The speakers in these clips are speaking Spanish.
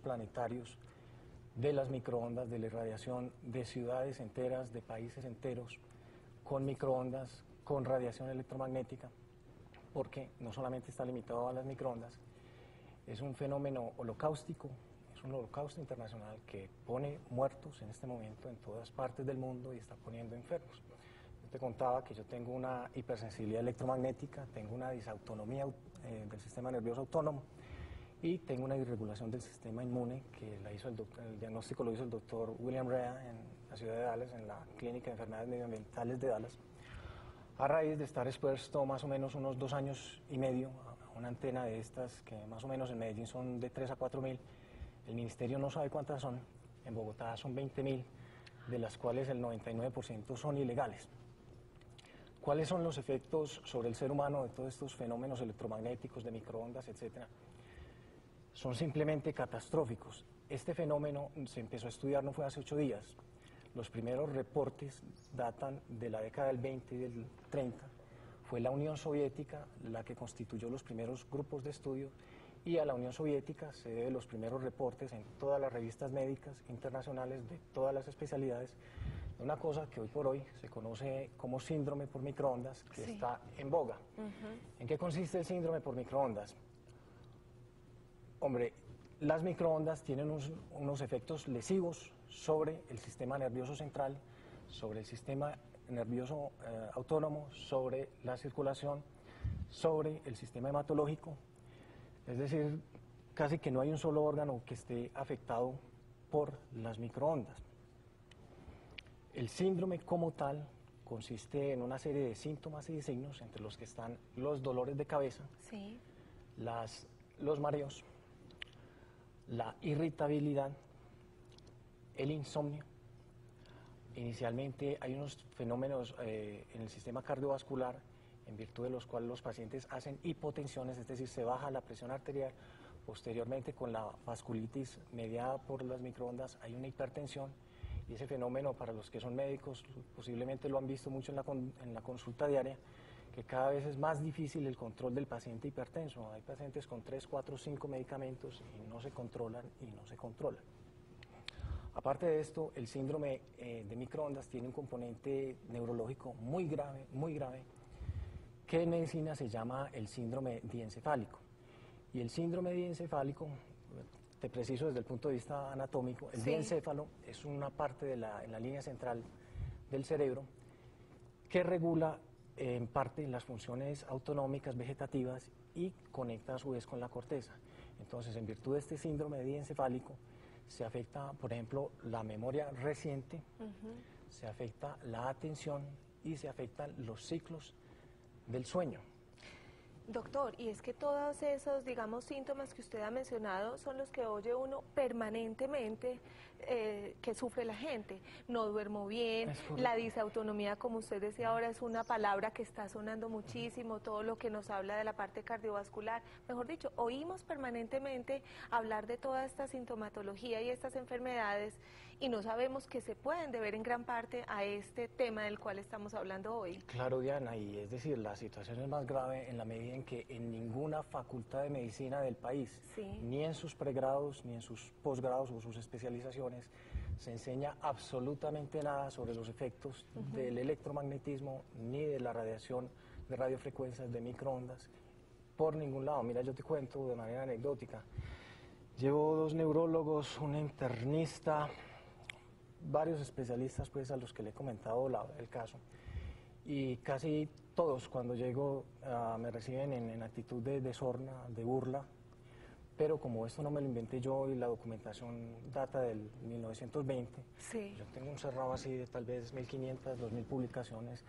planetarios de las microondas, de la irradiación de ciudades enteras, de países enteros, con microondas, con radiación electromagnética, porque no solamente está limitado a las microondas, es un fenómeno holocáustico, es un holocausto internacional que pone muertos en este momento en todas partes del mundo y está poniendo enfermos. Yo te contaba que yo tengo una hipersensibilidad electromagnética, tengo una disautonomía del sistema nervioso autónomo y tengo una irregulación del sistema inmune que el diagnóstico lo hizo el doctor William Rea en la ciudad de Dallas, en la Clínica de Enfermedades Medioambientales de Dallas, a raíz de estar expuesto más o menos unos 2 años y medio a una antena de estas que más o menos en Medellín son de 3 a 4 mil. El ministerio no sabe cuántas son, en Bogotá son 20.000, de las cuales el 99% son ilegales. ¿Cuáles son los efectos sobre el ser humano de todos estos fenómenos electromagnéticos, de microondas, etcétera? Son simplemente catastróficos. Este fenómeno se empezó a estudiar no fue hace 8 días. Los primeros reportes datan de la década del 20 y del 30. Fue la Unión Soviética la que constituyó los primeros grupos de estudio y a la Unión Soviética se deben los primeros reportes en todas las revistas médicas internacionales de todas las especialidades de una cosa que hoy por hoy se conoce como síndrome por microondas, que está en boga. ¿En qué consiste el síndrome por microondas? Hombre, las microondas tienen unos efectos lesivos sobre el sistema nervioso central, sobre el sistema nervioso autónomo, sobre la circulación, sobre el sistema hematológico. Es decir, casi que no hay un solo órgano que esté afectado por las microondas. El síndrome como tal consiste en una serie de síntomas y de signos, entre los que están los dolores de cabeza, los mareos, la irritabilidad, el insomnio. Inicialmente hay unos fenómenos en el sistema cardiovascular en virtud de los cuales los pacientes hacen hipotensiones, es decir, se baja la presión arterial. Posteriormente, con la vasculitis mediada por las microondas, hay una hipertensión y ese fenómeno, para los que son médicos, posiblemente lo han visto mucho en la consulta diaria, que cada vez es más difícil el control del paciente hipertenso. Hay pacientes con 3, 4, 5 medicamentos y no se controlan y no se controlan. Aparte de esto, el síndrome de microondas tiene un componente neurológico muy grave, que en medicina se llama el síndrome diencefálico. Y el síndrome diencefálico, te preciso desde el punto de vista anatómico, el diencéfalo es una parte en la línea central del cerebro que regula en parte las funciones autonómicas vegetativas y conecta a su vez con la corteza. Entonces, en virtud de este síndrome diencefálico, se afecta, por ejemplo, la memoria reciente, se afecta la atención y se afectan los ciclos del sueño. Doctor, y es que todos esos, digamos, síntomas que usted ha mencionado son los que oye uno permanentemente que sufre la gente. No duermo bien, la disautonomía, como usted decía ahora, es una palabra que está sonando muchísimo, todo lo que nos habla de la parte cardiovascular. Mejor dicho, oímos permanentemente hablar de toda esta sintomatología y estas enfermedades y no sabemos que se pueden deber en gran parte a este tema del cual estamos hablando hoy. Claro, Diana, y es decir, la situación es más grave en la medida en que en ninguna facultad de medicina del país, ni en sus pregrados, ni en sus posgrados o sus especializaciones, se enseña absolutamente nada sobre los efectos del electromagnetismo, ni de la radiación de radiofrecuencias, de microondas, por ningún lado. Mira, yo te cuento de manera anecdótica. Llevo 2 neurólogos, un internista, varios especialistas pues a los que le he comentado el caso. Y casi todos cuando llego me reciben en actitud de sorna, de burla, pero como esto no me lo inventé yo y la documentación data del 1920, yo tengo un cerrado así de tal vez 1.500, 2.000 publicaciones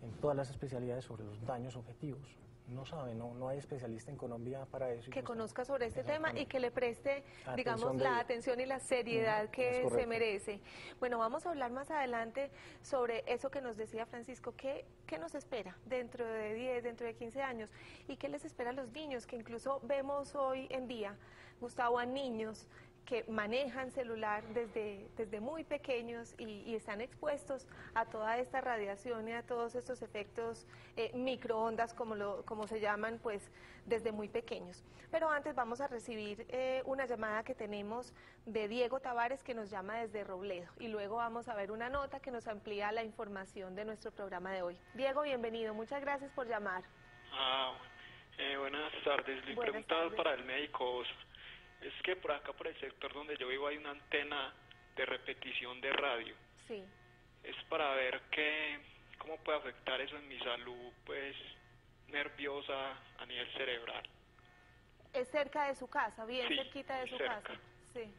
en todas las especialidades sobre los daños objetivos. No sabe, no hay especialista en Colombia para eso. Que conozca sobre este tema y que le preste, digamos, la atención y la seriedad que se merece. Bueno, vamos a hablar más adelante sobre eso que nos decía Francisco. ¿Qué nos espera dentro de 10, dentro de 15 años? ¿Y qué les espera a los niños? Que incluso vemos hoy en día, Gustavo, a niños que manejan celular desde muy pequeños y están expuestos a toda esta radiación y a todos estos efectos microondas, como se llaman, pues desde muy pequeños. Pero antes vamos a recibir una llamada que tenemos de Diego Tavares, que nos llama desde Robledo, y luego vamos a ver una nota que nos amplía la información de nuestro programa de hoy. Diego, bienvenido, muchas gracias por llamar. Buenas tardes, mi pregunta es para el médico. Es que por acá, por el sector donde yo vivo, hay una antena de repetición de radio. Sí. Es para ver cómo puede afectar eso en mi salud, pues, nerviosa a nivel cerebral. ¿Es cerca de su casa? Bien, sí, cerquita de su cerca. casa. Sí.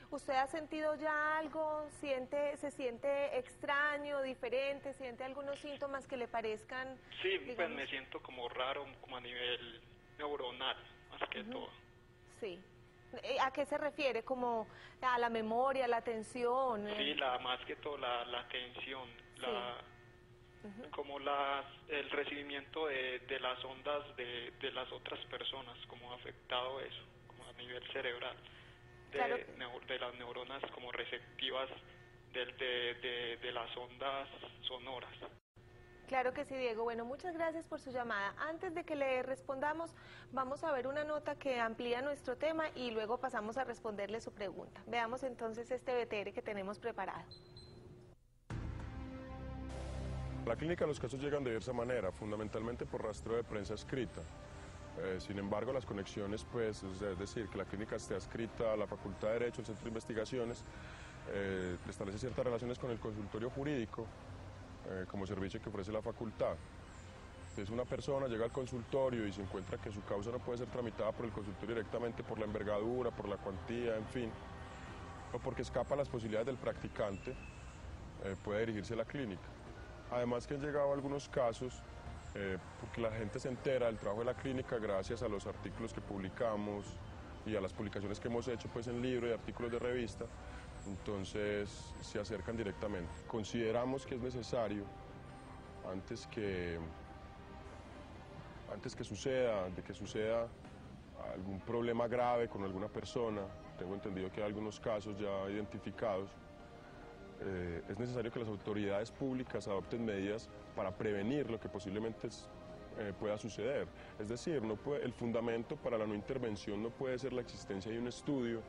¿Usted ha sentido ya algo? ¿Se siente extraño, diferente? ¿Siente algunos síntomas que le parezcan? Sí, digamos... pues me siento como raro, como a nivel neuronal, más que todo. Sí. ¿A qué se refiere? ¿Como a la memoria, la atención? Sí, más que todo la atención, sí. Como el recibimiento de las ondas de las otras personas, como ha afectado eso, como a nivel cerebral, claro de las neuronas como receptivas de las ondas sonoras. Claro que sí, Diego. Bueno, muchas gracias por su llamada. Antes de que le respondamos, vamos a ver una nota que amplía nuestro tema y luego pasamos a responderle su pregunta. Veamos entonces este BTR que tenemos preparado. A la clínica los casos llegan de diversa manera, fundamentalmente por rastreo de prensa escrita. Sin embargo, las conexiones, pues, es decir, que la clínica esté adscrita a la Facultad de Derecho, el Centro de Investigaciones, establece ciertas relaciones con el consultorio jurídico, como servicio que ofrece la facultad. Entonces una persona llega al consultorio y se encuentra que su causa no puede ser tramitada por el consultorio directamente por la envergadura, por la cuantía, en fin, o porque escapa a las posibilidades del practicante, puede dirigirse a la clínica. Además que han llegado algunos casos porque la gente se entera del trabajo de la clínica gracias a los artículos que publicamos y a las publicaciones que hemos hecho, pues, en libros y artículos de revista. Entonces se acercan directamente. Consideramos que es necesario, antes que suceda algún problema grave con alguna persona, tengo entendido que hay algunos casos ya identificados, es necesario que las autoridades públicas adopten medidas para prevenir lo que posiblemente pueda suceder. Es decir, el fundamento para la no intervención no puede ser la existencia de un estudio,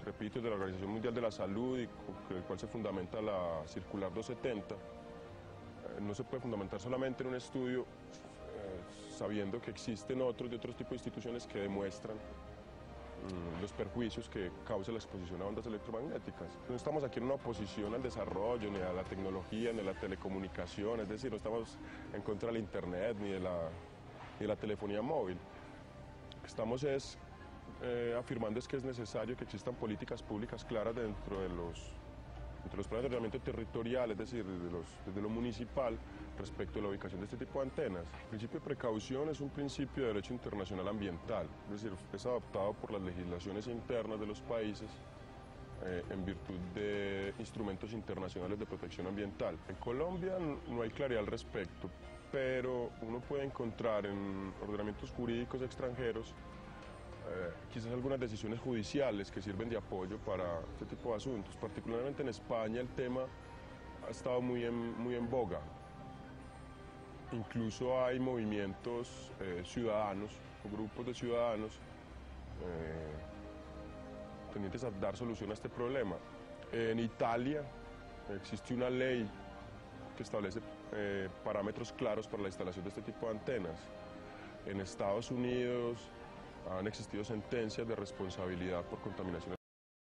repito, de la Organización Mundial de la Salud, y con el cual se fundamenta la Circular 270, no se puede fundamentar solamente en un estudio, sabiendo que existen otros de otros tipos de instituciones que demuestran los perjuicios que causa la exposición a ondas electromagnéticas. No estamos aquí en una oposición al desarrollo, ni a la tecnología, ni a la telecomunicación, es decir, no estamos en contra del Internet, ni de la telefonía móvil. Estamos afirmando que es necesario que existan políticas públicas claras dentro de los planes de ordenamiento territorial, es decir, desde lo municipal, respecto a la ubicación de este tipo de antenas. El principio de precaución es un principio de derecho internacional ambiental, es decir, es adoptado por las legislaciones internas de los países en virtud de instrumentos internacionales de protección ambiental. En Colombia no hay claridad al respecto, pero uno puede encontrar en ordenamientos jurídicos extranjeros quizás algunas decisiones judiciales que sirven de apoyo para este tipo de asuntos. Particularmente en España el tema ha estado muy en boga. Incluso hay movimientos ciudadanos o grupos de ciudadanos tendientes a dar solución a este problema. En Italia existe una ley que establece parámetros claros para la instalación de este tipo de antenas. En Estados Unidos han existido sentencias de responsabilidad por contaminación